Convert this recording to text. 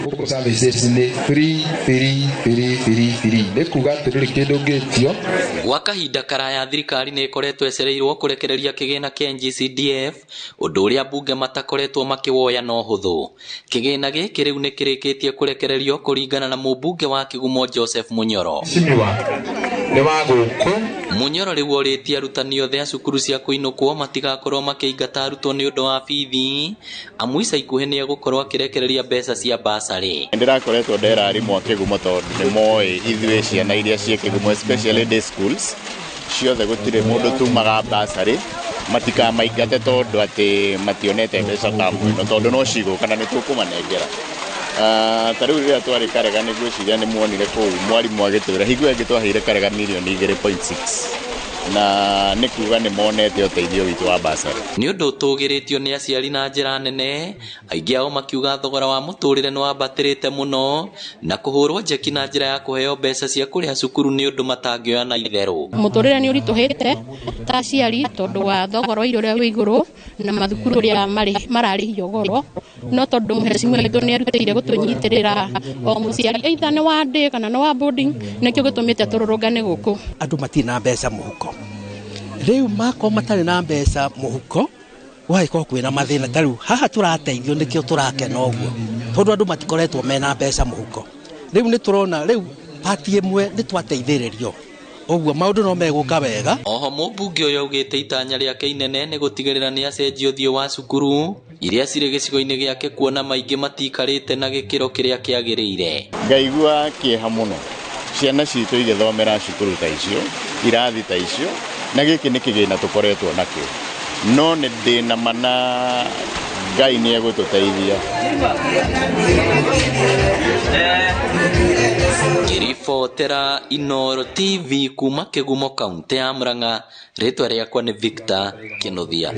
Huko services ni free. Nikuga tiruri kindu ngitio. Gwa kahinda karaya thirikari nĩ ĩkoretwo ecereirwo kũrekereria kĩgĩna kĩa NG-CDF, ũndũ ũrĩa mbunge matakoretwo makĩwoya na ũhũthũ. Kĩgĩna gĩkĩ rĩu nĩ kĩrĩkĩtie kũrekererio kũringana na mũmbunge wa Kĩgumo Joseph Munyoro. Munyoro rĩu orĩtie arutani othe a cukuru cia kũinũkwo matigakorwo makĩingata arutwo nĩ ũndũ wa bithi, amu ica ikuhĩ nĩ egũkorwo akĩrekereria mbeca cia basarĩ. Ndĩrakoretwo ndera arimũ a Kĩgumo tondũ nĩ moĩ ithuĩ ciana iria ciĩ Kĩgumo especially day schools ciothe gũtirĩ mũndũ tumaga basarĩ, matikamaingate tondũ atĩ mationete mbeca tamu ĩno tondũ no cigũ kana nĩ tũkũmanengera. Tarĩu rĩrĩa twarĩ Karega nĩgwĩciria nĩ muonire kũu mwarimũ agĩtwĩra hingo ĩngĩ twaheire Karega mirioni 2.6 na nĩ kuga nĩ monete ũteithio witũ wa basarĩ. Nĩ ũndũ ũtũgĩrĩtio nĩ aciari na njĩra nene, aingĩ ao makiuga thogora wa mũtũrĩre nĩ wambatĩrĩte mũno na kũhũrwo njeki na njĩra ya kũheo mbeca cia kũrĩha cukuru nĩ ũndũ matangĩoya na itherũ. Mũtũrĩre nĩ ũritũhĩte ta aciari tondũ wa thogora wa irio ũrĩa wĩ igũrũ na mathukuru ũrĩa mararĩhio goro, no tondũ mhecimu witũ nĩ arutĩire gũtũnyitĩrĩra o mũciari either nĩ wa day kana nĩ wa boarding, nĩkĩo gĩtũmĩte tũrũrũngane gũkũ. Andũ matirĩ na mbeca mũhuko. Rĩu mako matarĩ na mbeca mũhuko gũgagĩkorwo kwĩna mathĩna. Tarĩu haha tũrateithio nĩkĩo tũrakena ũguo tondũ andũ matikoretwo mena mbeca mũhuko. Rĩu nĩ tũrona rĩu pati ĩmwe nĩ twateithĩrĩrio, ũguo maũndũ no megũka wega. Oho mũmbunge ũyũ augĩte itanya rĩake inene nĩ gũtigĩrĩra nĩ acenjia ũthiũ wa cukuru iria cirĩ gĩcigo-inĩ gĩake, kuona maingĩ matikarĩte na gĩkĩro kĩrĩa kĩagĩrĩire. Ngaigua kĩeha mũno ciana citũ igĩthomera cukuru ta icio, irathi ta icio, na gĩkĩ nĩ kĩgĩna tũkoretwo nakĩo, no nĩ ndĩna mana Ngai nĩ egũtũteithia. Ngĩribotera Inooro TV kuma Kĩgumo kaunti ya Murang'a, rĩtwa rĩakwa nĩ Victor Kĩnuthia.